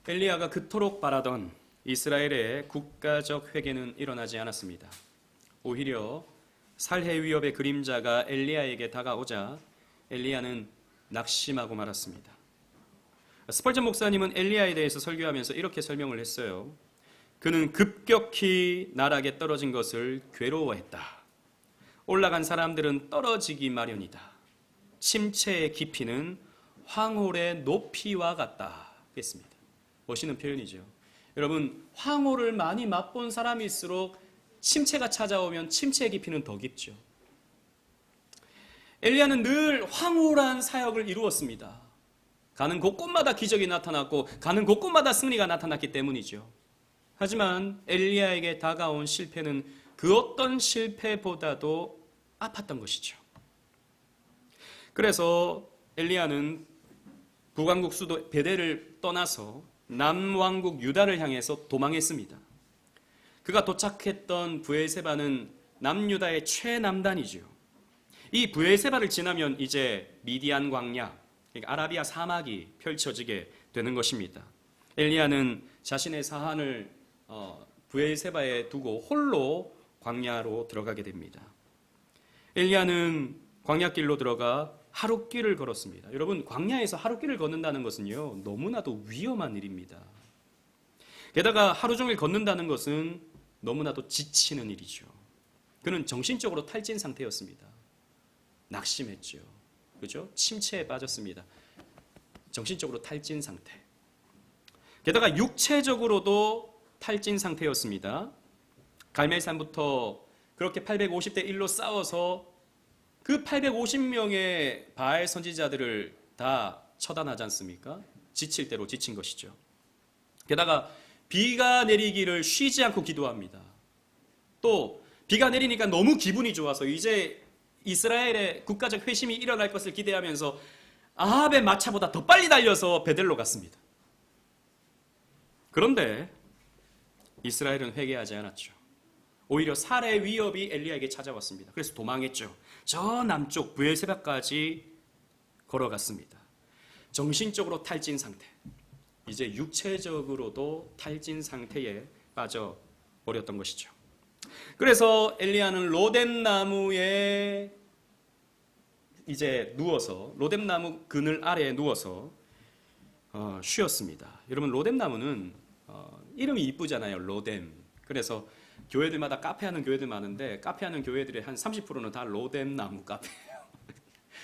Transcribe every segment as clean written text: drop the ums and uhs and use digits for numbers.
엘리야가 그토록 바라던 이스라엘의 국가적 회개는 일어나지 않았습니다. 오히려 살해 위협의 그림자가 엘리야에게 다가오자 엘리야는 낙심하고 말았습니다. 스펄전 목사님은 엘리야에 대해서 설교하면서 이렇게 설명을 했어요. 그는 급격히 나락에 떨어진 것을 괴로워했다. 올라간 사람들은 떨어지기 마련이다. 침체의 깊이는 황홀의 높이와 같다 했습니다. 멋있는 표현이죠. 여러분, 황홀을 많이 맛본 사람일수록 침체가 찾아오면 침체의 깊이는 더 깊죠. 엘리야는 늘 황홀한 사역을 이루었습니다. 가는 곳곳마다 기적이 나타났고 가는 곳곳마다 승리가 나타났기 때문이죠. 하지만 엘리야에게 다가온 실패는 그 어떤 실패보다도 아팠던 것이죠. 그래서 엘리야는 북왕국 수도 베델을 떠나서 남왕국 유다를 향해서 도망했습니다. 그가 도착했던 브엘세바는 남유다의 최남단이죠. 이 브엘세바를 지나면 이제 미디안 광야, 그러니까 아라비아 사막이 펼쳐지게 되는 것입니다. 엘리야는 자신의 사한을 브엘세바에 두고 홀로 광야로 들어가게 됩니다. 엘리야는 광야길로 들어가 하룻길을 걸었습니다. 여러분, 광야에서 하룻길을 걷는다는 것은요, 너무나도 위험한 일입니다. 게다가 하루 종일 걷는다는 것은 너무나도 지치는 일이죠. 그는 정신적으로 탈진 상태였습니다. 낙심했죠. 그죠? 침체에 빠졌습니다. 정신적으로 탈진 상태. 게다가 육체적으로도 탈진 상태였습니다. 갈멜산부터 그렇게 850대 1로 싸워서 그 850명의 바알 선지자들을 다 처단하지 않습니까? 지칠 대로 지친 것이죠. 게다가 비가 내리기를 쉬지 않고 기도합니다. 또 비가 내리니까 너무 기분이 좋아서 이제 이스라엘의 국가적 회심이 일어날 것을 기대하면서 아합의 마차보다 더 빨리 달려서 베델로 갔습니다. 그런데 이스라엘은 회개하지 않았죠. 오히려 살해 위협이 엘리야에게 찾아왔습니다. 그래서 도망했죠. 저 남쪽 브엘세바까지 걸어갔습니다. 정신적으로 탈진 상태, 이제 육체적으로도 탈진 상태에 빠져버렸던 것이죠. 그래서 엘리야는 로뎀나무에 이제 누워서, 로뎀나무 그늘 아래에 누워서 쉬었습니다. 여러분, 로뎀나무는 이름이 이쁘잖아요. 로뎀. 그래서 교회들마다 카페하는 교회들 많은데 카페하는 교회들의 한 30%는 다 로뎀나무 카페예요.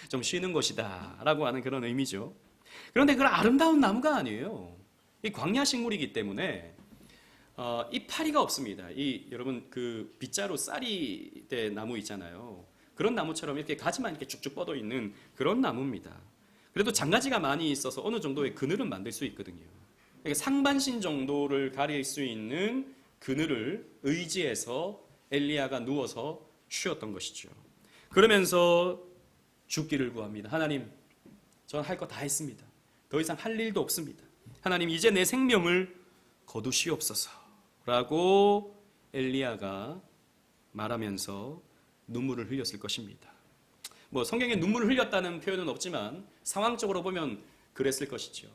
좀 쉬는 곳이다 라고 하는 그런 의미죠. 그런데 그건 아름다운 나무가 아니에요. 이 광야 식물이기 때문에 이파리가 없습니다. 여러분, 그 빗자루 쌀이대 나무 있잖아요. 그런 나무처럼 이렇게 가지만 이렇게 쭉쭉 뻗어 있는 그런 나무입니다. 그래도 장가지가 많이 있어서 어느 정도의 그늘은 만들 수 있거든요. 그러니까 상반신 정도를 가릴 수 있는 그늘을 의지해서 엘리야가 누워서 쉬었던 것이죠. 그러면서 죽기를 구합니다. 하나님, 전 할 거 다 했습니다. 더 이상 할 일도 없습니다. 하나님, 이제 내 생명을 거두시옵소서 라고 엘리야가 말하면서 눈물을 흘렸을 것입니다. 성경에 눈물을 흘렸다는 표현은 없지만 상황적으로 보면 그랬을 것이죠.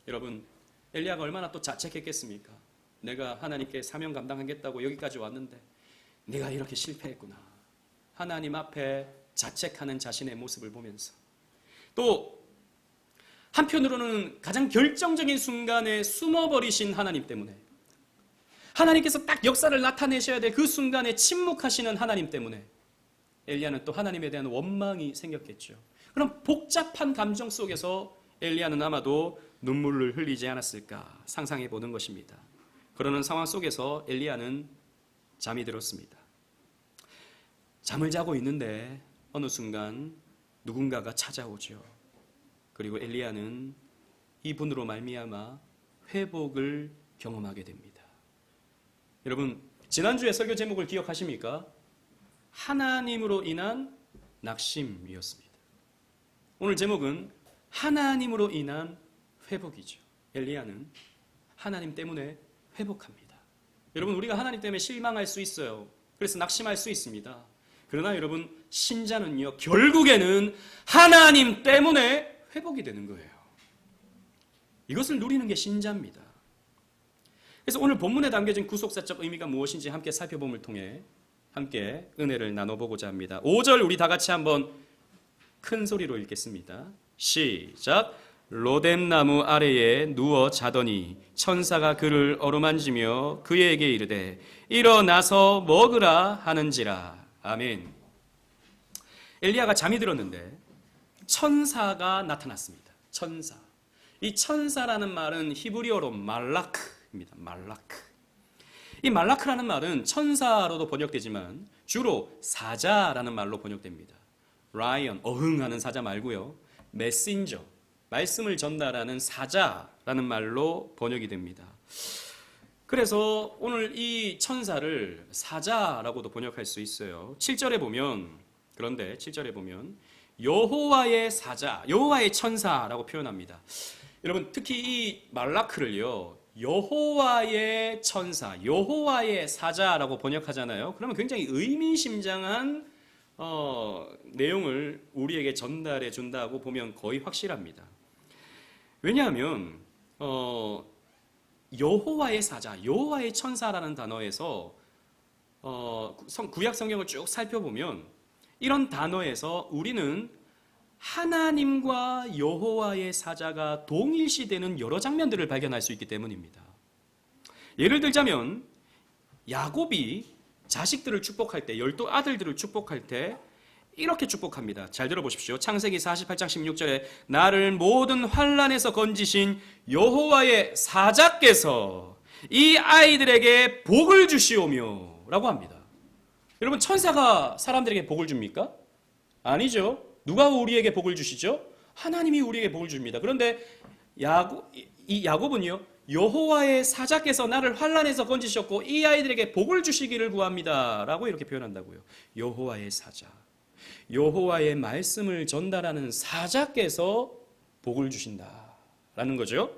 여러분, 엘리야가 얼마나 또 자책했겠습니까? 내가 하나님께 사명 감당하겠다고 여기까지 왔는데 내가 이렇게 실패했구나. 하나님 앞에 자책하는 자신의 모습을 보면서, 또 한편으로는 가장 결정적인 순간에 숨어버리신 하나님 때문에, 하나님께서 딱 역사를 나타내셔야 될 그 순간에 침묵하시는 하나님 때문에 엘리야는 또 하나님에 대한 원망이 생겼겠죠. 그럼 복잡한 감정 속에서 엘리야는 아마도 눈물을 흘리지 않았을까 상상해 보는 것입니다. 그러는 상황 속에서 엘리야는 잠이 들었습니다. 잠을 자고 있는데 어느 순간 누군가가 찾아오죠. 그리고 엘리야는 이분으로 말미암아 회복을 경험하게 됩니다. 여러분, 지난주에 설교 제목을 기억하십니까? 하나님으로 인한 낙심이었습니다. 오늘 제목은 하나님으로 인한 회복이죠. 엘리야는 하나님 때문에 회복합니다. 여러분, 우리가 하나님 때문에 실망할 수 있어요. 그래서 낙심할 수 있습니다. 그러나 여러분, 신자는요, 결국에는 하나님 때문에 회복이 되는 거예요. 이것을 누리는 게 신자입니다. 그래서 오늘 본문에 담겨진 구속사적 의미가 무엇인지 함께 살펴봄을 통해 함께 은혜를 나눠보고자 합니다. 5절 우리 다 같이 한번 큰 소리로 읽겠습니다. 시작. 로뎀나무 아래에 누워 자더니 천사가 그를 어루만지며 그에게 이르되 일어나서 먹으라 하는지라. 아멘. 엘리야가 잠이 들었는데 천사가 나타났습니다. 천사. 이 천사라는 말은 히브리어로 말라크입니다. 말라크. 이 말라크라는 말은 천사로도 번역되지만 주로 사자라는 말로 번역됩니다. 라이언, 어흥하는 사자 말고요. 메신저, 말씀을 전달하는 사자라는 말로 번역이 됩니다. 그래서 오늘 이 천사를 사자라고도 번역할 수 있어요. 7절에 보면, 그런데 7절에 보면 여호와의 사자, 여호와의 천사라고 표현합니다. 여러분 특히 이 말라크를요, 여호와의 천사, 여호와의 사자라고 번역하잖아요. 그러면 굉장히 의미심장한 내용을 우리에게 전달해 준다고 보면 거의 확실합니다. 왜냐하면 여호와의 사자, 여호와의 천사라는 단어에서 구약 성경을 쭉 살펴보면 이런 단어에서 우리는 하나님과 여호와의 사자가 동일시되는 여러 장면들을 발견할 수 있기 때문입니다. 예를 들자면 야곱이 자식들을 축복할 때, 12아들들을 축복할 때 이렇게 축복합니다. 잘 들어보십시오. 창세기 48장 16절에 나를 모든 환난에서 건지신 여호와의 사자께서 이 아이들에게 복을 주시오며 라고 합니다. 여러분 천사가 사람들에게 복을 줍니까? 아니죠. 누가 우리에게 복을 주시죠? 하나님이 우리에게 복을 줍니다. 그런데 야곱은요, 여호와의 사자께서 나를 환난에서 건지셨고 이 아이들에게 복을 주시기를 구합니다 라고 이렇게 표현한다고요. 여호와의 사자, 여호와의 말씀을 전달하는 사자께서 복을 주신다라는 거죠.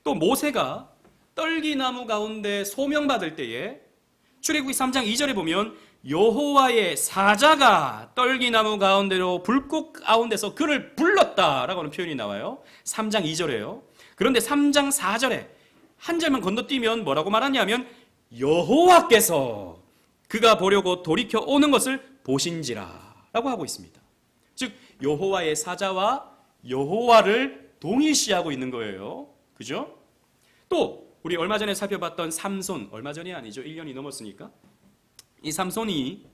또 모세가 떨기나무 가운데 소명받을 때에 출애굽기 3장 2절에 보면 여호와의 사자가 떨기나무 가운데로 불꽃 가운데서 그를 불렀다라고 하는 표현이 나와요. 3장 2절에요. 그런데 3장 4절에 한 절만 건너뛰면 뭐라고 말하냐면 여호와께서 그가 보려고 돌이켜 오는 것을 보신지라 라고 하고 있습니다. 즉 여호와의 사자와 여호와를 동일시하고 있는 거예요. 그죠? 또 우리 얼마 전에 살펴봤던 삼손, 얼마 전이 아니죠. 1년이 넘었으니까. 이 삼손이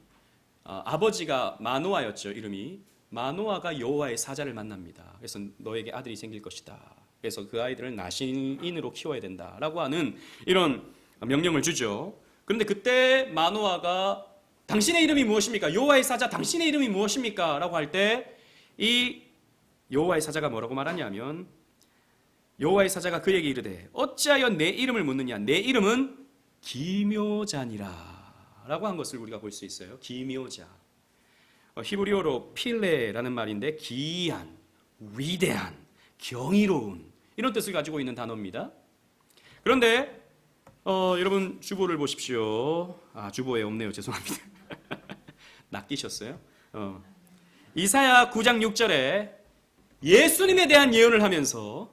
아버지가 마노아였죠. 이름이. 마노아가 여호와의 사자를 만납니다. 그래서 너에게 아들이 생길 것이다. 그래서 그 아이들을 나신인으로 키워야 된다라고 하는 이런 명령을 주죠. 그런데 그때 마노아가 당신의 이름이 무엇입니까? 여호와의 사자 당신의 이름이 무엇입니까? 라고 할 때 이 여호와의 사자가 뭐라고 말하냐면 여호와의 사자가 그에게 이르되 어찌하여 내 이름을 묻느냐? 내 이름은 기묘자니라 라고 한 것을 우리가 볼 수 있어요. 기묘자. 히브리어로 필레라는 말인데 기이한, 위대한, 경이로운 이런 뜻을 가지고 있는 단어입니다. 그런데 여러분 주보를 보십시오. 주보에 없네요. 죄송합니다. 낚이셨어요? 이사야 9장 6절에 예수님에 대한 예언을 하면서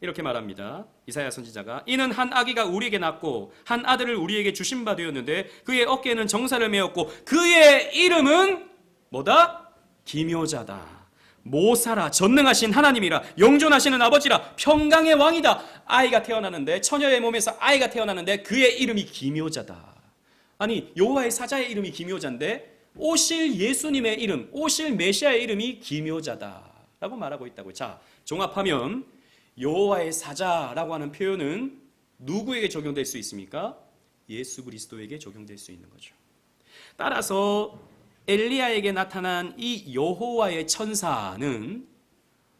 이렇게 말합니다. 이사야 선지자가 이는 한 아기가 우리에게 낳고 한 아들을 우리에게 주신 바 되었는데 그의 어깨에는 정사를 메었고 그의 이름은 뭐다? 기묘자다. 모사라, 전능하신 하나님이라, 영존하시는 아버지라, 평강의 왕이다. 아이가 태어나는데, 처녀의 몸에서 아이가 태어나는데 그의 이름이 기묘자다. 아니 여호와의 사자의 이름이 기묘자인데 오실 예수님의 이름, 오실 메시아의 이름이 기묘자다 라고 말하고 있다고요. 자, 종합하면 여호와의 사자라고 하는 표현은 누구에게 적용될 수 있습니까? 예수 그리스도에게 적용될 수 있는 거죠. 따라서 엘리야에게 나타난 이 여호와의 천사는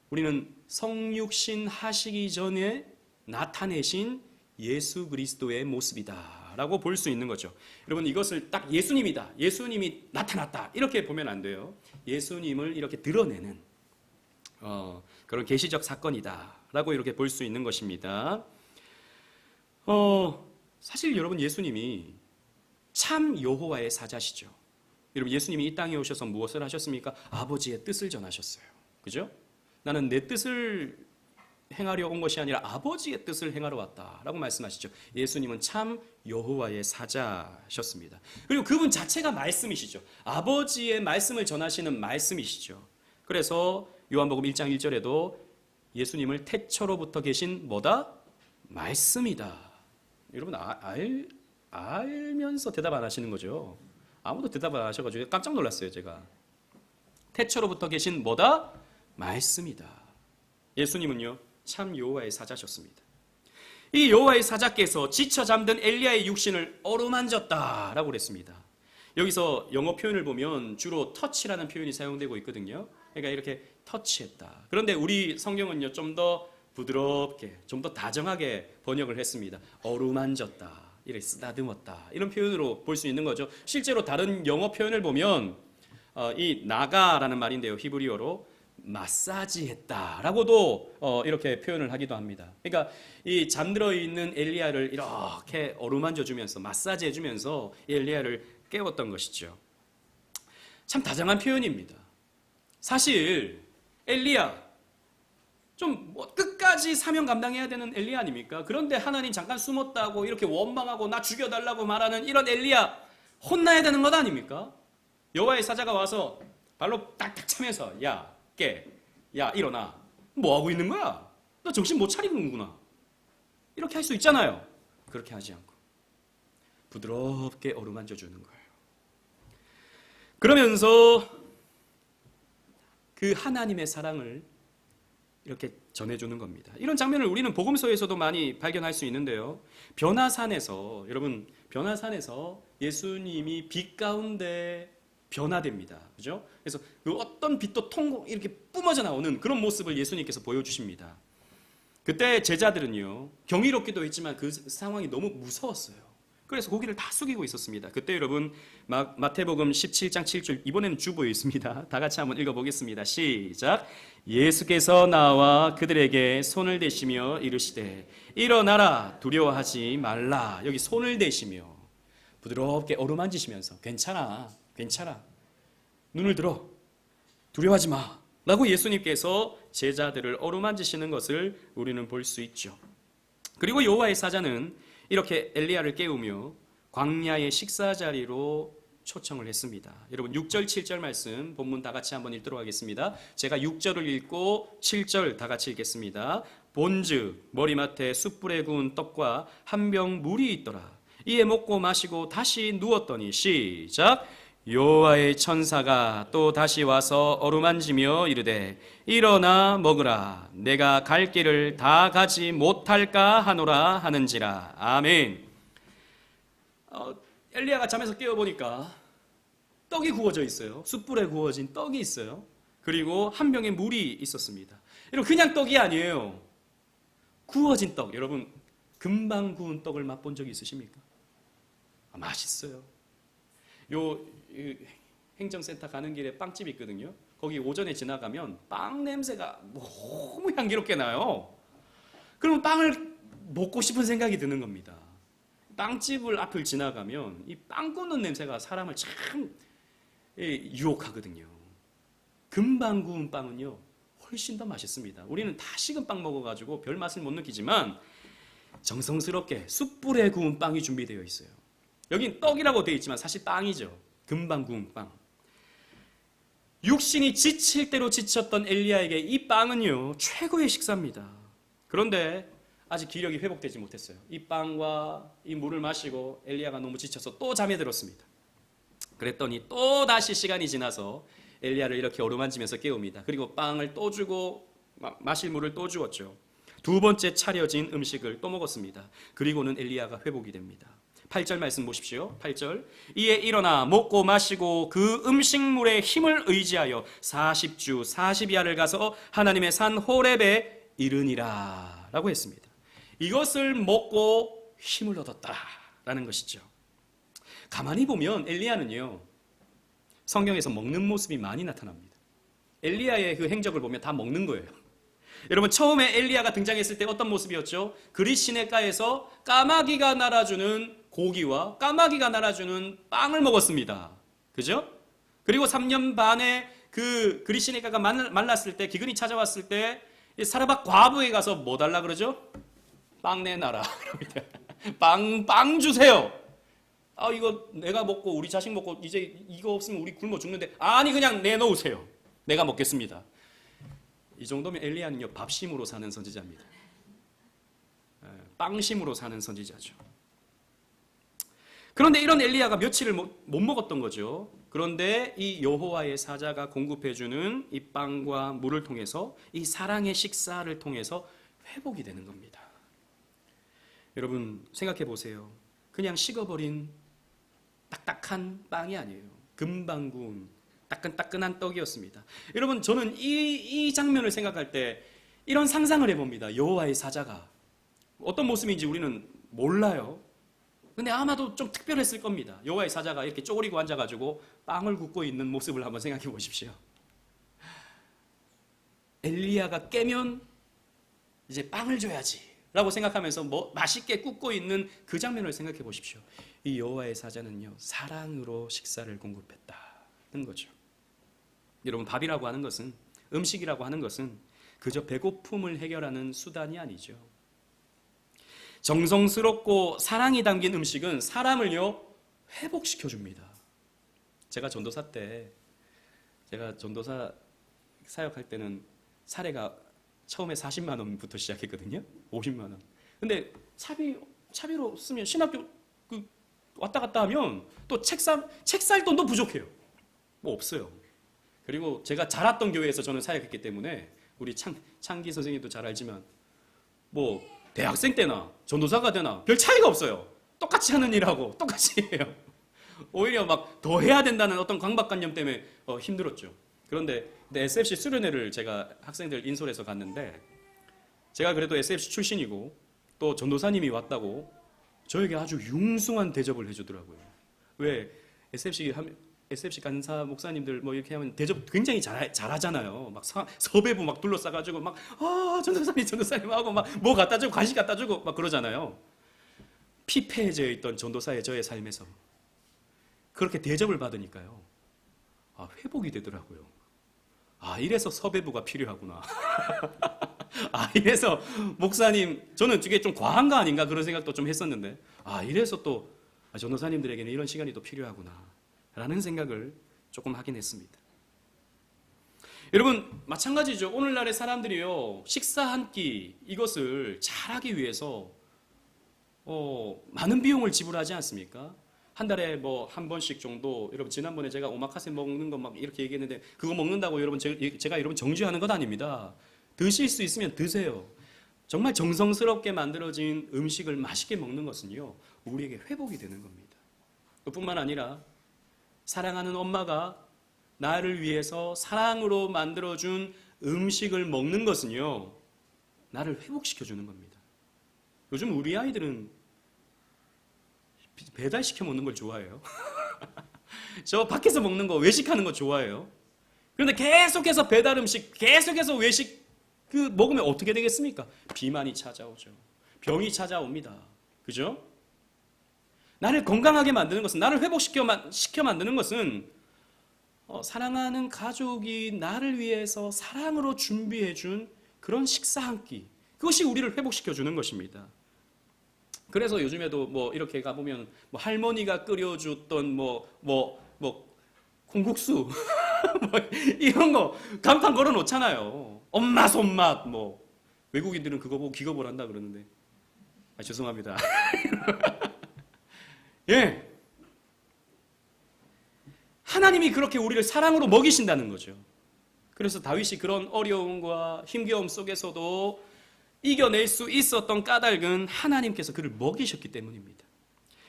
우리는 성육신 하시기 전에 나타내신 예수 그리스도의 모습이다 라고 볼 수 있는 거죠. 여러분 이것을 딱 예수님이다, 예수님이 나타났다 이렇게 보면 안 돼요. 예수님을 이렇게 드러내는 그런 계시적 사건이다 라고 이렇게 볼 수 있는 것입니다. 사실 여러분 예수님이 참 여호와의 사자시죠. 여러분 예수님이 이 땅에 오셔서 무엇을 하셨습니까? 아버지의 뜻을 전하셨어요. 그죠? 나는 내 뜻을 행하려 온 것이 아니라 아버지의 뜻을 행하러 왔다라고 말씀하시죠. 예수님은 참 여호와의 사자셨습니다. 그리고 그분 자체가 말씀이시죠. 아버지의 말씀을 전하시는 말씀이시죠. 그래서 요한복음 1장 1절에도 예수님을 태초로부터 계신 뭐다? 말씀이다. 여러분 알면서 대답 안 하시는 거죠. 아무도 대답 안 하셔가지고 깜짝 놀랐어요. 제가. 태초로부터 계신 뭐다? 말씀이다. 예수님은요 참 여호와의 사자셨습니다. 이 여호와의 사자께서 지쳐 잠든 엘리야의 육신을 어루만졌다라고 그랬습니다. 여기서 영어 표현을 보면 주로 터치라는 표현이 사용되고 있거든요. 그러니까 이렇게 터치했다. 그런데 우리 성경은요 좀 더 부드럽게, 좀 더 다정하게 번역을 했습니다. 어루만졌다, 이렇게 쓰다듬었다, 이런 표현으로 볼 수 있는 거죠. 실제로 다른 영어 표현을 보면 이 나가라는 말인데요, 히브리어로 마사지했다라고도 이렇게 표현을 하기도 합니다. 그러니까 이 잠들어 있는 엘리야를 이렇게 어루만져주면서 마사지해주면서 엘리야를 깨웠던 것이죠. 참 다정한 표현입니다. 사실 엘리야 좀 끝까지 사명 감당해야 되는 엘리야 아닙니까? 그런데 하나님 잠깐 숨었다고 이렇게 원망하고 나 죽여달라고 말하는 이런 엘리야 혼나야 되는 것 아닙니까? 여호와의 사자가 와서 발로 딱딱 차면서 야 깨, 야 일어나, 뭐 하고 있는 거야? 너 정신 못 차리는구나. 이렇게 할 수 있잖아요. 그렇게 하지 않고 부드럽게 어루만져 주는 거예요. 그러면서 그 하나님의 사랑을 이렇게 전해주는 겁니다. 이런 장면을 우리는 복음서에서도 많이 발견할 수 있는데요. 변화산에서, 여러분 변화산에서 예수님이 빛 가운데 변화됩니다. 그죠? 그래서 그 어떤 빛도 이렇게 뿜어져 나오는 그런 모습을 예수님께서 보여주십니다. 그때 제자들은요, 경이롭기도 했지만 그 상황이 너무 무서웠어요. 그래서 고개를 다 숙이고 있었습니다. 그때 여러분 마태복음 17장 7절, 이번에는 주보에 있습니다. 다 같이 한번 읽어보겠습니다. 시작. 예수께서 나와 그들에게 손을 대시며 이르시되 일어나라, 두려워하지 말라. 여기 손을 대시며 부드럽게 어루만지시면서 괜찮아, 눈을 들어, 두려워하지 마 라고 예수님께서 제자들을 어루만지시는 것을 우리는 볼 수 있죠. 그리고 여호와의 사자는 이렇게 엘리야를 깨우며 광야의 식사 자리로 초청을 했습니다. 여러분 6절 7절 말씀 본문 다 같이 한번 읽도록 하겠습니다. 제가 6절을 읽고 7절 다 같이 읽겠습니다. 본즉 머리맡에 숯불에 구운 떡과 한 병 물이 있더라. 이에 먹고 마시고 다시 누웠더니 시작. 여호와의 천사가 또 다시 와서 어루만지며 이르되 일어나 먹으라, 내가 갈 길을 다 가지 못할까 하노라 하는지라. 아멘. 엘리야가 잠에서 깨어보니까 떡이 구워져 있어요. 숯불에 구워진 떡이 있어요. 그리고 한 병에 물이 있었습니다. 여러분 그냥 떡이 아니에요. 구워진 떡. 여러분 금방 구운 떡을 맛본 적이 있으십니까? 맛있어요. 행정센터 가는 길에 빵집이 있거든요. 거기 오전에 지나가면 빵 냄새가 너무 향기롭게 나요. 그러면 빵을 먹고 싶은 생각이 드는 겁니다. 빵집을 앞을 지나가면 이 빵 굽는 냄새가 사람을 참 유혹하거든요. 금방 구운 빵은요 훨씬 더 맛있습니다. 우리는 다 식은 빵 먹어가지고 별 맛을 못 느끼지만 정성스럽게 숯불에 구운 빵이 준비되어 있어요. 여긴 떡이라고 되어 있지만 사실 빵이죠. 금방 구운 빵. 육신이 지칠 대로 지쳤던 엘리야에게 이 빵은요 최고의 식사입니다. 그런데 아직 기력이 회복되지 못했어요. 이 빵과 이 물을 마시고 엘리야가 너무 지쳐서 또 잠에 들었습니다. 그랬더니 또 다시 시간이 지나서 엘리야를 이렇게 어루만지면서 깨웁니다. 그리고 빵을 또 주고 마실 물을 또 주었죠. 두 번째 차려진 음식을 또 먹었습니다. 그리고는 엘리야가 회복이 됩니다. 8절 말씀 보십시오. 8절. 이에 일어나 먹고 마시고 그 음식물의 힘을 의지하여 40주 40야를 가서 하나님의 산 호렙에 이르니라 라고 했습니다. 이것을 먹고 힘을 얻었다라는 것이죠. 가만히 보면 엘리야는요 성경에서 먹는 모습이 많이 나타납니다. 엘리야의 그 행적을 보면 다 먹는 거예요. 여러분 처음에 엘리야가 등장했을 때 어떤 모습이었죠? 그릿 시내가에서 까마귀가 날아주는 고기와 까마귀가 날아주는 빵을 먹었습니다. 그죠? 그리고 3년 반에 그 그릿 시내가가 말랐을 때, 기근이 찾아왔을 때 이 사르밧 과부에 가서 뭐 달라 그러죠? 빵 내놔라. 빵 주세요. 아, 이거 내가 먹고 우리 자식 먹고 이제 이거 없으면 우리 굶어 죽는데, 아니 그냥 내놓으세요. 내가 먹겠습니다. 이 정도면 엘리야는요, 밥심으로 사는 선지자입니다. 빵심으로 사는 선지자죠. 그런데 이런 엘리야가 며칠을 못 먹었던 거죠. 그런데 이 여호와의 사자가 공급해주는 이 빵과 물을 통해서, 이 사랑의 식사를 통해서 회복이 되는 겁니다. 여러분 생각해 보세요. 그냥 식어버린 딱딱한 빵이 아니에요. 금방 구운 따끈따끈한 떡이었습니다. 여러분, 저는 이 장면을 생각할 때 이런 상상을 해봅니다. 여호와의 사자가 어떤 모습인지 우리는 몰라요. 근데 아마도 좀 특별했을 겁니다. 여호와의 사자가 이렇게 쪼그리고 앉아가지고 빵을 굽고 있는 모습을 한번 생각해 보십시오. 엘리야가 깨면 이제 빵을 줘야지 라고 생각하면서 뭐 맛있게 굽고 있는 그 장면을 생각해 보십시오. 이 여호와의 사자는요, 사랑으로 식사를 공급했다는 거죠. 여러분, 밥이라고 하는 것은, 음식이라고 하는 것은 그저 배고픔을 해결하는 수단이 아니죠. 정성스럽고 사랑이 담긴 음식은 사람을요, 회복시켜 줍니다. 제가 전도사 사역할 때는 사례가 처음에 40만 원부터 시작했거든요. 50만 원. 근데 차비로 쓰면 신학교 왔다 갔다 하면 또 책 살 돈도 부족해요. 뭐 없어요. 그리고 제가 자랐던 교회에서 저는 사역했기 때문에 우리 창기 선생님도 잘 알지만 뭐 대학생 때나 전도사가 되나 별 차이가 없어요. 똑같이 하는 일하고 똑같이 해요. 오히려 막 더 해야 된다는 어떤 강박관념 때문에 힘들었죠. 그런데 SFC 수련회를 제가 학생들 인솔해서 갔는데, 제가 그래도 SFC 출신이고 또 전도사님이 왔다고 저에게 아주 융숭한 대접을 해주더라고요. 왜 SFC 간사 목사님들 뭐 이렇게 하면 대접 굉장히 잘하잖아요. 막 섭외부 막 둘러싸가지고 막 전도사님 하고 막 뭐 갖다 주고 간식 갖다 주고 막 그러잖아요. 피폐해져 있던 전도사의 저의 삶에서 그렇게 대접을 받으니까요, 회복이 되더라고요. 이래서 섭외부가 필요하구나. 이래서 목사님, 저는 그게 좀 과한 거 아닌가 그런 생각도 좀 했었는데, 이래서 또 전도사님들에게는 이런 시간이 또 필요하구나 라는 생각을 조금 하긴 했습니다. 여러분, 마찬가지죠. 오늘날의 사람들이요, 식사 한 끼 이것을 잘하기 위해서 많은 비용을 지불하지 않습니까? 한 달에 뭐 한 번씩 정도, 여러분 지난번에 제가 오마카세 먹는 거 막 이렇게 얘기했는데, 그거 먹는다고 여러분 제가 여러분 정죄하는 것 아닙니다. 드실 수 있으면 드세요. 정말 정성스럽게 만들어진 음식을 맛있게 먹는 것은요, 우리에게 회복이 되는 겁니다. 그뿐만 아니라 사랑하는 엄마가 나를 위해서 사랑으로 만들어준 음식을 먹는 것은요, 나를 회복시켜주는 겁니다. 요즘 우리 아이들은 배달시켜 먹는 걸 좋아해요. 저 밖에서 먹는 거, 외식하는 거 좋아해요. 그런데 계속해서 배달 음식, 계속해서 외식 먹으면 어떻게 되겠습니까? 비만이 찾아오죠. 병이 찾아옵니다. 그죠? 나를 건강하게 만드는 것은, 나를 회복시켜 만드는 것은 사랑하는 가족이 나를 위해서 사랑으로 준비해준 그런 식사 한 끼, 그것이 우리를 회복시켜 주는 것입니다. 그래서 요즘에도 뭐 이렇게 가보면 뭐 할머니가 끓여줬던 콩국수 뭐 이런 거 간판 걸어 놓잖아요. 엄마 손맛. 뭐 외국인들은 그거 보고 기겁을 한다 그러는데, 죄송합니다. 예, 하나님이 그렇게 우리를 사랑으로 먹이신다는 거죠. 그래서 다윗이 그런 어려움과 힘겨움 속에서도 이겨낼 수 있었던 까닭은 하나님께서 그를 먹이셨기 때문입니다.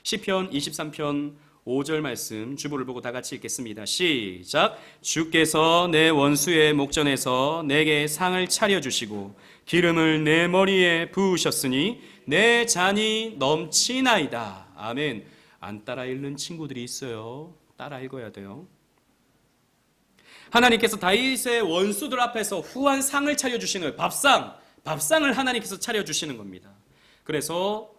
시편 23편 5절 말씀, 주보를 보고 다 같이 읽겠습니다. 시작. 주께서 내 원수의 목전에서 내게 상을 차려주시고 기름을 내 머리에 부으셨으니 내 잔이 넘치나이다. 아멘. 안 따라 읽는 친구들이 있어요. 따라 읽어야 돼요. 하나님께서 다윗의 원수들 앞에서 후한 상을 차려주시는 밥상을 하나님께서 차려주시는 겁니다. 그래서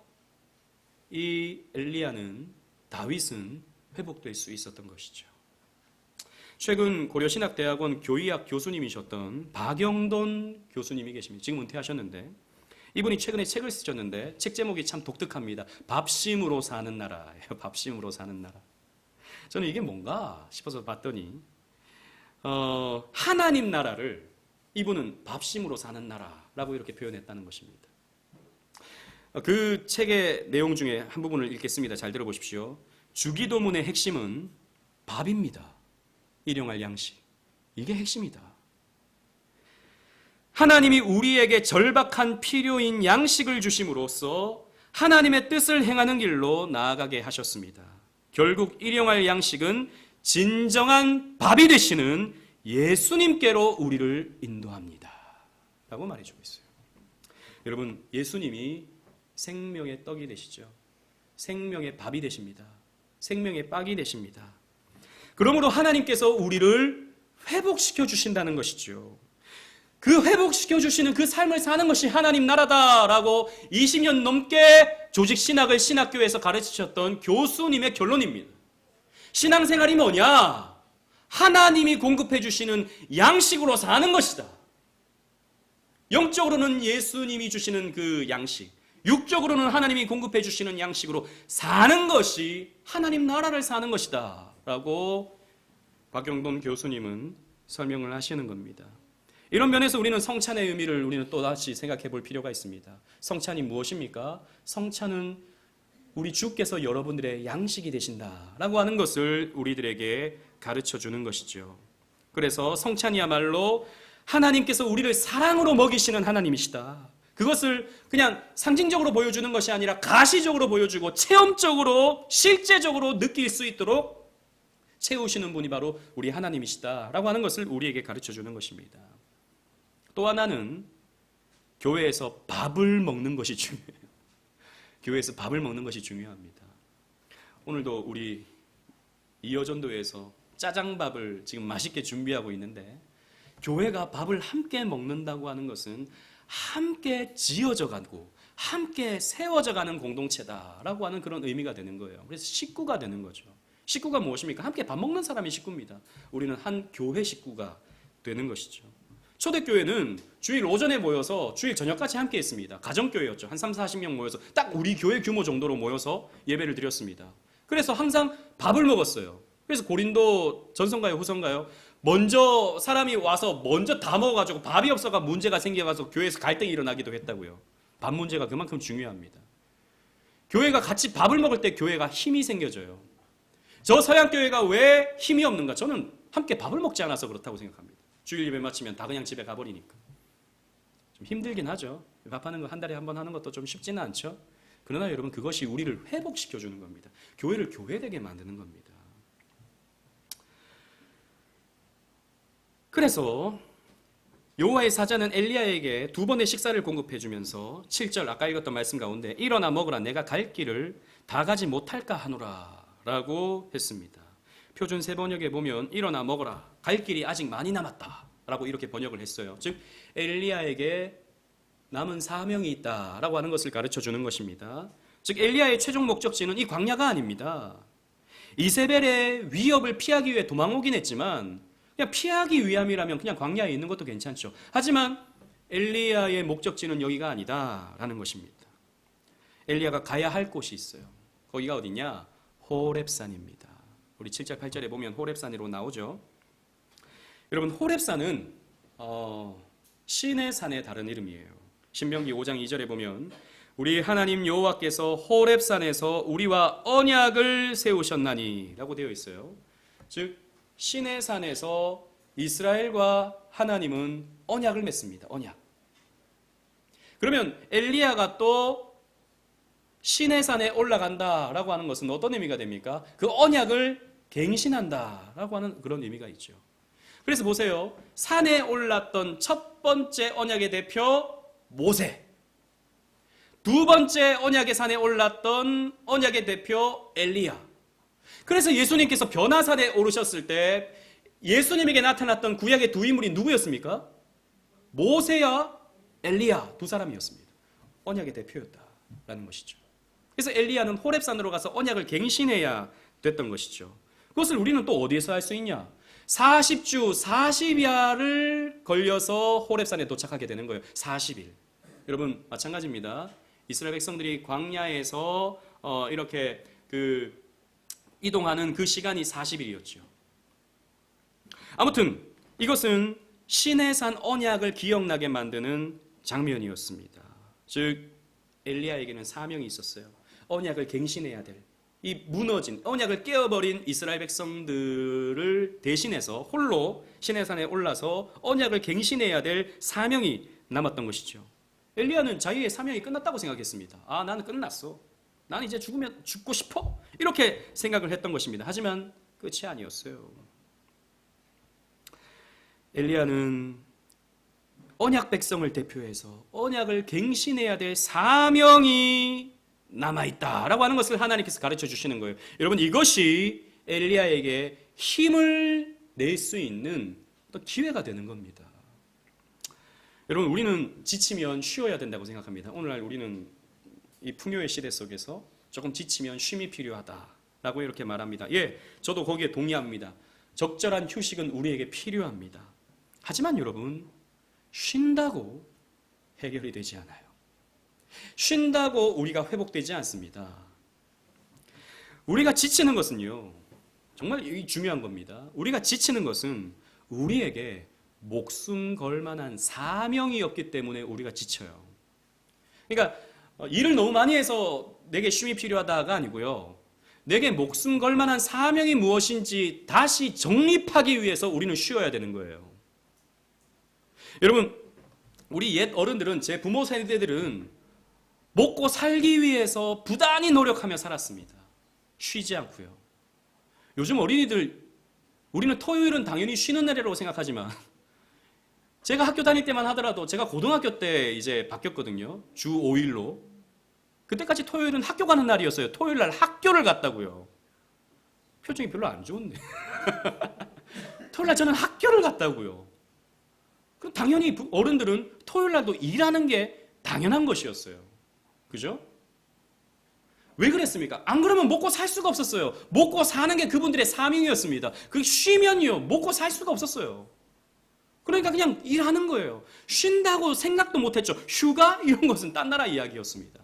이 엘리야는, 다윗은 회복될 수 있었던 것이죠. 최근 고려신학대학원 교의학 교수님이셨던 박영돈 교수님이 계십니다. 지금 은퇴하셨는데 이분이 최근에 책을 쓰셨는데 책 제목이 참 독특합니다. 밥심으로 사는 나라예요. 밥심으로 사는 나라. 저는 이게 뭔가 싶어서 봤더니 하나님 나라를 이분은 밥심으로 사는 나라라고 이렇게 표현했다는 것입니다. 그 책의 내용 중에 한 부분을 읽겠습니다. 잘 들어보십시오. 주기도문의 핵심은 밥입니다. 일용할 양식. 이게 핵심이다. 하나님이 우리에게 절박한 필요인 양식을 주심으로써 하나님의 뜻을 행하는 길로 나아가게 하셨습니다. 결국 일용할 양식은 진정한 밥이 되시는 예수님께로 우리를 인도합니다. 라고 말해주고 있어요. 여러분, 예수님이 생명의 떡이 되시죠. 생명의 밥이 되십니다. 생명의 빵이 되십니다. 그러므로 하나님께서 우리를 회복시켜 주신다는 것이죠. 그 회복시켜 주시는 그 삶을 사는 것이 하나님 나라다라고 20년 넘게 조직 신학을 신학교에서 가르치셨던 교수님의 결론입니다. 신앙생활이 뭐냐? 하나님이 공급해 주시는 양식으로 사는 것이다. 영적으로는 예수님이 주시는 그 양식, 육적으로는 하나님이 공급해 주시는 양식으로 사는 것이 하나님 나라를 사는 것이다 라고 박영돈 교수님은 설명을 하시는 겁니다. 이런 면에서 우리는 성찬의 의미를 우리는 또다시 생각해 볼 필요가 있습니다. 성찬이 무엇입니까? 성찬은 우리 주께서 여러분들의 양식이 되신다라고 하는 것을 우리들에게 가르쳐 주는 것이죠. 그래서 성찬이야말로 하나님께서 우리를 사랑으로 먹이시는 하나님이시다. 그것을 그냥 상징적으로 보여주는 것이 아니라 가시적으로 보여주고 체험적으로 실제적으로 느낄 수 있도록 채우시는 분이 바로 우리 하나님이시다라고 하는 것을 우리에게 가르쳐 주는 것입니다. 또 하나는 교회에서 밥을 먹는 것이 중요해요. 교회에서 밥을 먹는 것이 중요합니다. 오늘도 우리 이어전도에서 짜장밥을 지금 맛있게 준비하고 있는데 교회가 밥을 함께 먹는다고 하는 것은 함께 지어져 가고 함께 세워져 가는 공동체다라고 하는 그런 의미가 되는 거예요. 그래서 식구가 되는 거죠. 식구가 무엇입니까? 함께 밥 먹는 사람이 식구입니다. 우리는 한 교회 식구가 되는 것이죠. 초대교회는 주일 오전에 모여서 주일 저녁까지 함께 했습니다. 가정교회였죠. 한 3, 40명 모여서 딱 우리 교회 규모 정도로 모여서 예배를 드렸습니다. 그래서 항상 밥을 먹었어요. 그래서 고린도 전서인가요? 후서인가요? 먼저 사람이 와서 먼저 다 먹어가지고 밥이 없어가 문제가 생겨가서 교회에서 갈등이 일어나기도 했다고요. 밥 문제가 그만큼 중요합니다. 교회가 같이 밥을 먹을 때 교회가 힘이 생겨져요. 저 서양교회가 왜 힘이 없는가? 저는 함께 밥을 먹지 않아서 그렇다고 생각합니다. 주일 예배 마치면 다 그냥 집에 가버리니까. 좀 힘들긴 하죠. 밥하는 거 한 달에 한 번 하는 것도 좀 쉽지는 않죠. 그러나 여러분 그것이 우리를 회복시켜주는 겁니다. 교회를 교회되게 만드는 겁니다. 그래서 여호와의 사자는 엘리야에게 2번의 식사를 공급해주면서 7절 아까 읽었던 말씀 가운데 일어나 먹으라 내가 갈 길을 다 가지 못할까 하노라 라고 했습니다. 표준 세번역에 보면 일어나 먹어라 갈 길이 아직 많이 남았다 라고 이렇게 번역을 했어요. 즉 엘리야에게 남은 사명이 있다라고 하는 것을 가르쳐 주는 것입니다. 즉 엘리야의 최종 목적지는 이 광야가 아닙니다. 이세벨의 위협을 피하기 위해 도망오긴 했지만 그냥 피하기 위함이라면 그냥 광야에 있는 것도 괜찮죠. 하지만 엘리야의 목적지는 여기가 아니다라는 것입니다. 엘리야가 가야 할 곳이 있어요. 거기가 어디냐? 호렙산입니다. 우리 7절 8절에 보면 호렙산으로 나오죠. 여러분 호렙산은 신의 산의 다른 이름이에요. 신명기 5장 2절에 보면 우리 하나님 여호와께서 호렙산에서 우리와 언약을 세우셨나니 라고 되어 있어요. 즉 신의 산에서 이스라엘과 하나님은 언약을 맺습니다. 언약. 그러면 엘리야가 또 신의 산에 올라간다라고 하는 것은 어떤 의미가 됩니까? 그 언약을 갱신한다라고 하는 그런 의미가 있죠. 그래서 보세요. 산에 올랐던 첫 번째 언약의 대표 모세. 두 번째 언약의 산에 올랐던 언약의 대표 엘리야. 그래서 예수님께서 변화산에 오르셨을 때 예수님에게 나타났던 구약의 두 인물이 누구였습니까? 모세와 엘리야 두 사람이었습니다. 언약의 대표였다라는 것이죠. 그래서 엘리야는 호렙산으로 가서 언약을 갱신해야 됐던 것이죠. 그것을 우리는 또 어디에서 할 수 있냐? 40주 40야를 걸려서 호렙산에 도착하게 되는 거예요. 40일. 여러분 마찬가지입니다. 이스라엘 백성들이 광야에서 이렇게 이동하는 그 시간이 40일이었죠. 아무튼 이것은 시내산 언약을 기억나게 만드는 장면이었습니다. 즉 엘리야에게는 사명이 있었어요. 언약을 갱신해야 될, 이 무너진 언약을 깨어버린 이스라엘 백성들을 대신해서 홀로 시내산에 올라서 언약을 갱신해야 될 사명이 남았던 것이죠. 엘리야는 자기의 사명이 끝났다고 생각했습니다. 아, 나는 끝났어. 나는 이제 죽으면 죽고 싶어. 이렇게 생각을 했던 것입니다. 하지만 끝이 아니었어요. 엘리야는 언약 백성을 대표해서 언약을 갱신해야 될 사명이 남아있다라고 하는 것을 하나님께서 가르쳐 주시는 거예요. 여러분, 이것이 엘리야에게 힘을 낼 수 있는 어떤 기회가 되는 겁니다. 여러분, 우리는 지치면 쉬어야 된다고 생각합니다. 오늘날 우리는 이 풍요의 시대 속에서 조금 지치면 쉼이 필요하다라고 이렇게 말합니다. 예, 저도 거기에 동의합니다. 적절한 휴식은 우리에게 필요합니다. 하지만 여러분, 쉰다고 해결이 되지 않아요. 쉰다고 우리가 회복되지 않습니다. 우리가 지치는 것은요, 정말 중요한 겁니다. 우리가 지치는 것은 우리에게 목숨 걸 만한 사명이 없기 때문에 우리가 지쳐요. 그러니까 일을 너무 많이 해서 내게 쉼이 필요하다가 아니고요, 내게 목숨 걸 만한 사명이 무엇인지 다시 정립하기 위해서 우리는 쉬어야 되는 거예요. 여러분, 우리 옛 어른들은, 제 부모 세대들은 먹고 살기 위해서 부단히 노력하며 살았습니다. 쉬지 않고요. 요즘 어린이들, 우리는 토요일은 당연히 쉬는 날이라고 생각하지만 제가 학교 다닐 때만 하더라도, 제가 고등학교 때 이제 바뀌었거든요. 주 5일로. 그때까지 토요일은 학교 가는 날이었어요. 토요일 날 학교를 갔다고요. 표정이 별로 안 좋은데. 토요일 날 저는 학교를 갔다고요. 그럼 당연히 어른들은 토요일 날도 일하는 게 당연한 것이었어요. 그죠? 왜 그랬습니까? 안 그러면 먹고 살 수가 없었어요. 먹고 사는 게 그분들의 사명이었습니다. 그 쉬면요, 먹고 살 수가 없었어요. 그러니까 그냥 일하는 거예요. 쉰다고 생각도 못했죠. 휴가? 이런 것은 딴 나라 이야기였습니다.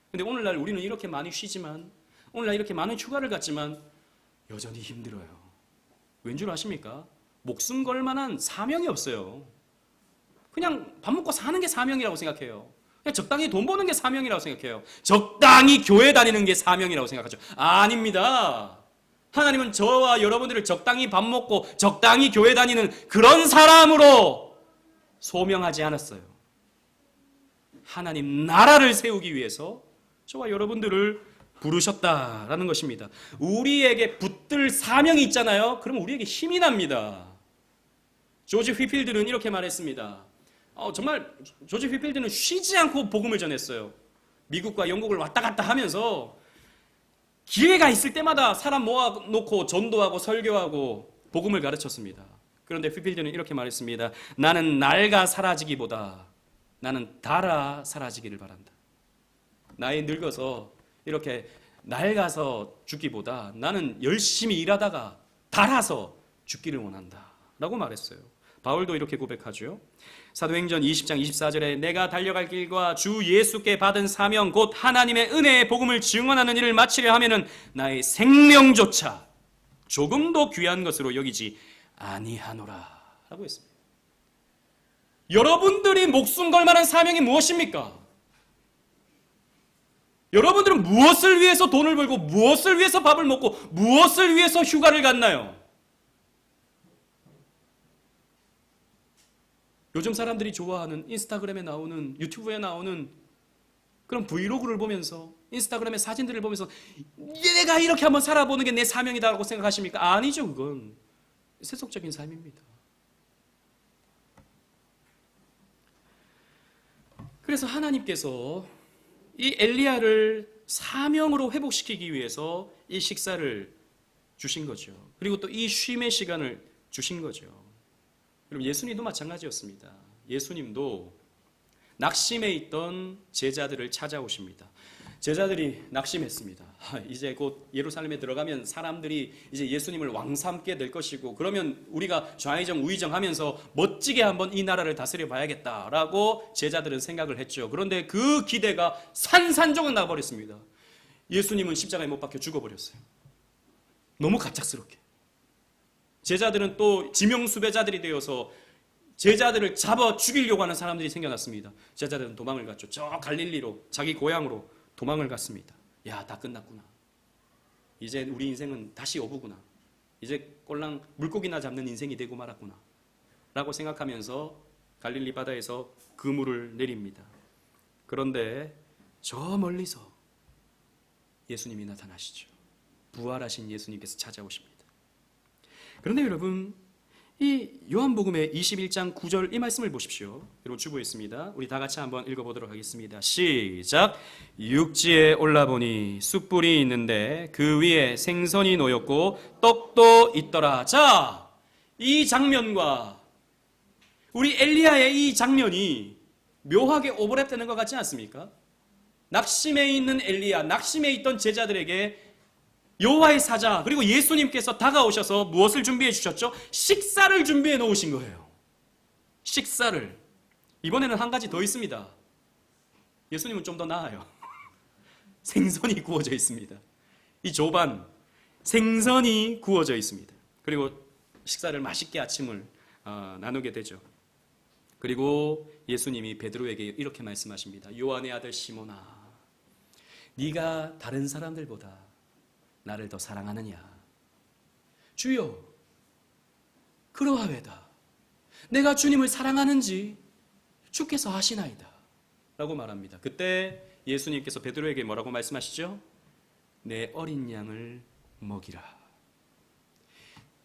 근데 오늘날 우리는 이렇게 많이 쉬지만, 오늘날 이렇게 많은 휴가를 갔지만 여전히 힘들어요. 왠 줄 아십니까? 목숨 걸 만한 사명이 없어요. 그냥 밥 먹고 사는 게 사명이라고 생각해요. 그냥 적당히 돈 버는 게 사명이라고 생각해요. 적당히 교회 다니는 게 사명이라고 생각하죠. 아닙니다. 하나님은 저와 여러분들을 적당히 밥 먹고 적당히 교회 다니는 그런 사람으로 소명하지 않았어요. 하나님 나라를 세우기 위해서 저와 여러분들을 부르셨다라는 것입니다. 우리에게 붙들 사명이 있잖아요. 그럼 우리에게 힘이 납니다. 조지 휘필드는 이렇게 말했습니다. 정말 조지 휘필드는 쉬지 않고 복음을 전했어요. 미국과 영국을 왔다 갔다 하면서 기회가 있을 때마다 사람 모아놓고 전도하고 설교하고 복음을 가르쳤습니다. 그런데 휘필드는 이렇게 말했습니다. 나는 낡아 사라지기보다 나는 닳아 사라지기를 바란다. 나이 늙어서 이렇게 낡아서 죽기보다 나는 열심히 일하다가 닳아서 죽기를 원한다 라고 말했어요. 바울도 이렇게 고백하죠. 사도행전 20장 24절에 내가 달려갈 길과 주 예수께 받은 사명 곧 하나님의 은혜의 복음을 증언하는 일을 마치려 하면은 나의 생명조차 조금도 귀한 것으로 여기지 아니하노라 라고 했습니다. 여러분들이 목숨 걸 만한 사명이 무엇입니까? 여러분들은 무엇을 위해서 돈을 벌고 무엇을 위해서 밥을 먹고 무엇을 위해서 휴가를 갔나요? 요즘 사람들이 좋아하는 인스타그램에 나오는, 유튜브에 나오는 그런 브이로그를 보면서, 인스타그램의 사진들을 보면서 내가 이렇게 한번 살아보는 게 내 사명이다라고 생각하십니까? 아니죠. 그건 세속적인 삶입니다. 그래서 하나님께서 이 엘리야를 사명으로 회복시키기 위해서 이 식사를 주신 거죠. 그리고 또 이 쉼의 시간을 주신 거죠. 여러분, 예수님도 마찬가지였습니다. 예수님도 낙심해 있던 제자들을 찾아오십니다. 제자들이 낙심했습니다. 이제 곧 예루살렘에 들어가면 사람들이 이제 예수님을 왕 삼게 될 것이고, 그러면 우리가 좌의정 우의정 하면서 멋지게 한번 이 나라를 다스려 봐야겠다라고 제자들은 생각을 했죠. 그런데 그 기대가 산산조각 나버렸습니다. 예수님은 십자가에 못 박혀 죽어버렸어요. 너무 갑작스럽게. 제자들은 또 지명수배자들이 되어서 제자들을 잡아 죽이려고 하는 사람들이 생겨났습니다. 제자들은 도망을 갔죠. 저 갈릴리로, 자기 고향으로 도망을 갔습니다. 야, 다 끝났구나. 이제 우리 인생은 다시 어부구나. 이제 꼴랑 물고기나 잡는 인생이 되고 말았구나 라고 생각하면서 갈릴리 바다에서 그물을 내립니다. 그런데 저 멀리서 예수님이 나타나시죠. 부활하신 예수님께서 찾아오십니다. 그런데 여러분, 이 요한복음의 21장 9절 이 말씀을 보십시오. 여러분 주보에 있습니다. 우리 다 같이 한번 읽어보도록 하겠습니다. 시작. 육지에 올라보니 숯불이 있는데 그 위에 생선이 놓였고 떡도 있더라. 자, 이 장면과 우리 엘리야의 이 장면이 묘하게 오버랩되는 것 같지 않습니까? 낙심해 있는 엘리야, 낙심해 있던 제자들에게 여호와의 사자 그리고 예수님께서 다가오셔서 무엇을 준비해 주셨죠? 식사를 준비해 놓으신 거예요. 식사를. 이번에는 한 가지 더 있습니다. 예수님은 좀 더 나아요. 생선이 구워져 있습니다. 이 조반 생선이 구워져 있습니다. 그리고 식사를 맛있게 아침을 나누게 되죠. 그리고 예수님이 베드로에게 이렇게 말씀하십니다. 요한의 아들 시몬아, 네가 다른 사람들보다 나를 더 사랑하느냐? 주여, 그러하외다. 내가 주님을 사랑하는지 주께서 아시나이다 라고 말합니다. 그때 예수님께서 베드로에게 뭐라고 말씀하시죠? 내 어린 양을 먹이라.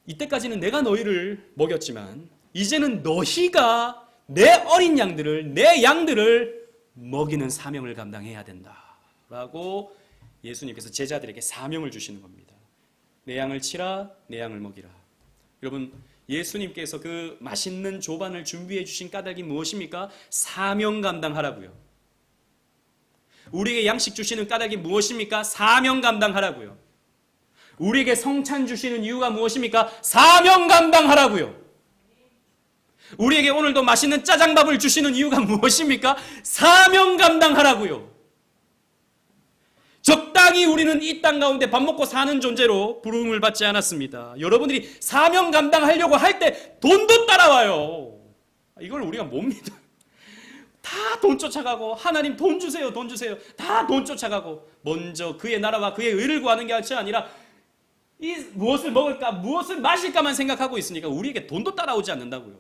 이때까지는 내가 너희를 먹였지만 이제는 너희가 내 어린 양들을, 내 양들을 먹이는 사명을 감당해야 된다 라고 예수님께서 제자들에게 사명을 주시는 겁니다. 내 양을 치라, 내 양을 먹이라. 여러분, 예수님께서 그 맛있는 조반을 준비해 주신 까닭이 무엇입니까? 사명 감당하라고요. 우리에게 양식 주시는 까닭이 무엇입니까? 사명 감당하라고요. 우리에게 성찬 주시는 이유가 무엇입니까? 사명 감당하라고요. 우리에게 오늘도 맛있는 짜장밥을 주시는 이유가 무엇입니까? 사명 감당하라고요. 적당히 우리는 이 땅 가운데 밥 먹고 사는 존재로 부름을 받지 않았습니다. 여러분들이 사명 감당하려고 할 때 돈도 따라와요. 이걸 우리가 못 믿어요. 다 돈 쫓아가고 하나님 돈 주세요, 돈 주세요. 다 돈 쫓아가고 먼저 그의 나라와 그의 의를 구하는 게 아니라 이 무엇을 먹을까, 무엇을 마실까만 생각하고 있으니까 우리에게 돈도 따라오지 않는다고요.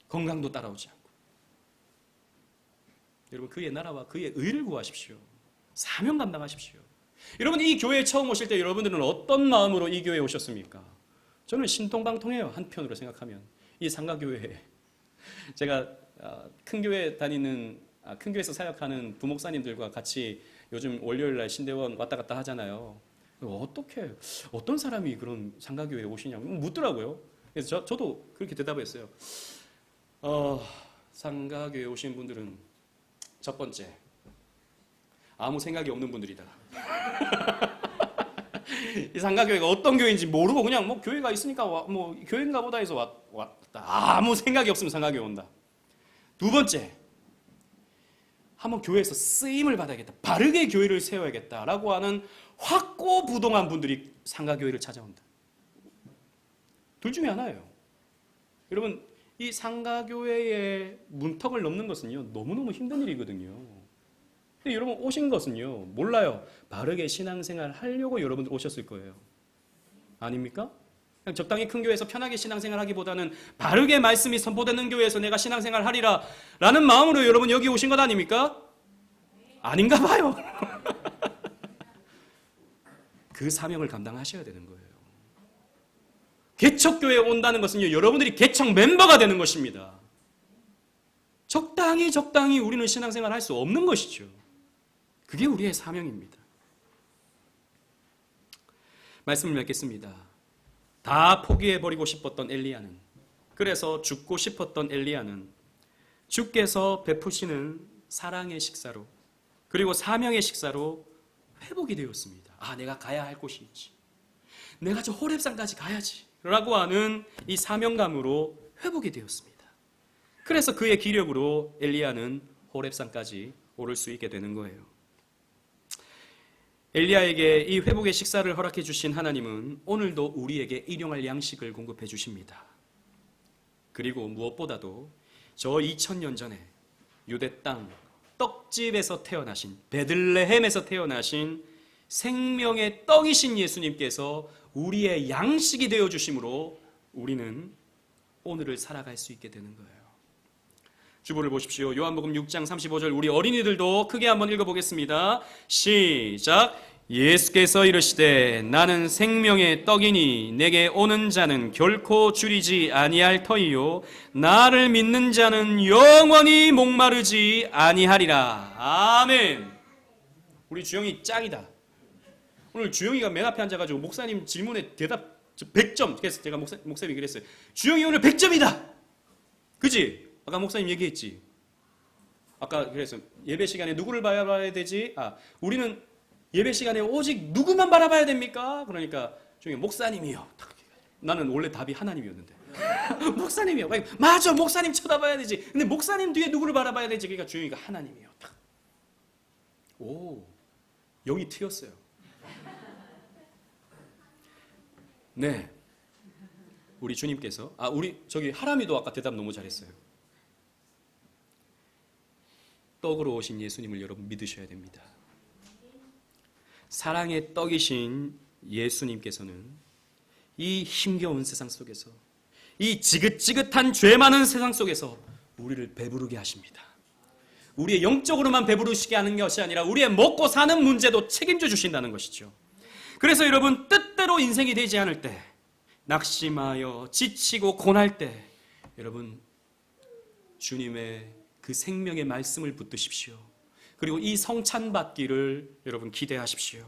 건강도 따라오지 않고. 여러분, 그의 나라와 그의 의를 구하십시오. 사명 감당하십시오. 여러분, 이 교회에 처음 오실 때 여러분들은 어떤 마음으로 이 교회에 오셨습니까? 저는 신통방통해요. 한편으로 생각하면. 이 상가교회에 제가 큰 교회 다니는, 큰 교회에서 사역하는 부목사님들과 같이 요즘 월요일날 신대원 왔다 갔다 하잖아요. 어떻게, 어떤 사람이 그런 상가교회에 오시냐고 묻더라고요. 그래서 저도 그렇게 대답했어요. 상가교회에 오신 분들은 첫 번째, 아무 생각이 없는 분들이다. 이 상가교회가 어떤 교회인지 모르고 그냥 뭐 교회가 있으니까 뭐 교회인가 보다 해서 왔다. 아무 생각이 없으면 상가교회 온다. 두 번째, 한번 교회에서 쓰임을 받아야겠다. 바르게 교회를 세워야겠다라고 하는 확고부동한 분들이 상가교회를 찾아온다. 둘 중에 하나예요. 여러분, 이 상가교회의 문턱을 넘는 것은요, 너무너무 힘든 일이거든요. 근데 여러분 오신 것은요, 몰라요. 바르게 신앙생활 하려고 여러분들 오셨을 거예요. 아닙니까? 그냥 적당히 큰 교회에서 편하게 신앙생활 하기보다는 바르게 말씀이 선포되는 교회에서 내가 신앙생활 하리라 라는 마음으로 여러분 여기 오신 것 아닙니까? 아닌가 봐요. 그 사명을 감당하셔야 되는 거예요. 개척교회에 온다는 것은요, 여러분들이 개척 멤버가 되는 것입니다. 적당히 우리는 신앙생활 할 수 없는 것이죠. 그게 우리의 사명입니다. 말씀을 맺겠습니다. 다 포기해버리고 싶었던 엘리야는, 그래서 죽고 싶었던 엘리야는 주께서 베푸시는 사랑의 식사로 그리고 사명의 식사로 회복이 되었습니다. 아, 내가 가야 할 곳이 있지. 내가 저 호렙산까지 가야지. 라고 하는 이 사명감으로 회복이 되었습니다. 그래서 그의 기력으로 엘리야는 호렙산까지 오를 수 있게 되는 거예요. 엘리야에게 이 회복의 식사를 허락해 주신 하나님은 오늘도 우리에게 일용할 양식을 공급해 주십니다. 그리고 무엇보다도 저 2000년 전에 유대 땅 떡집에서 태어나신, 베들레헴에서 태어나신 생명의 떡이신 예수님께서 우리의 양식이 되어 주심으로 우리는 오늘을 살아갈 수 있게 되는 거예요. 주보를 보십시오. 요한복음 6장 35절, 우리 어린이들도 크게 한번 읽어보겠습니다. 시작. 예수께서 이르시되 나는 생명의 떡이니 내게 오는 자는 결코 줄이지 아니할 터이요 나를 믿는 자는 영원히 목마르지 아니하리라. 아멘. 우리 주영이 짱이다. 오늘 주영이가 맨 앞에 앉아가지고 목사님 질문에 대답 100점. 그래서 제가 목사님이 그랬어요. 주영이 오늘 100점이다. 그지? 아까 목사님 얘기했지. 아까 그래서 예배 시간에 누구를 바라봐야 되지? 우리는 예배 시간에 오직 누구만 바라봐야 됩니까? 그러니까 주영이 목사님이요. 나는 원래 답이 하나님이었는데. 목사님이요. 맞아, 목사님 쳐다봐야 되지. 근데 목사님 뒤에 누구를 바라봐야 되지? 그러니까 주영이가 하나님이요. 오, 영이 트였어요. 네, 우리 주님께서 우리 저기 하람이도 아까 대답 너무 잘했어요. 떡으로 오신 예수님을 여러분 믿으셔야 됩니다. 사랑의 떡이신 예수님께서는 이 힘겨운 세상 속에서, 이 지긋지긋한 죄 많은 세상 속에서 우리를 배부르게 하십니다. 우리의 영적으로만 배부르시게 하는 것이 아니라 우리의 먹고 사는 문제도 책임져 주신다는 것이죠. 그래서 여러분, 뜻대로 인생이 되지 않을 때, 낙심하여 지치고 고날 때 여러분 주님의 그 생명의 말씀을 붙드십시오. 그리고 이 성찬 받기를 여러분 기대하십시오.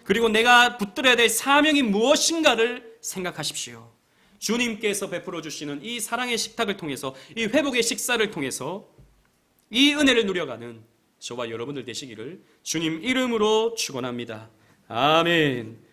그리고 내가 붙들어야 될 사명이 무엇인가를 생각하십시오. 주님께서 베풀어 주시는 이 사랑의 식탁을 통해서, 이 회복의 식사를 통해서 이 은혜를 누려가는 저와 여러분들 되시기를 주님 이름으로 축원합니다. 아멘.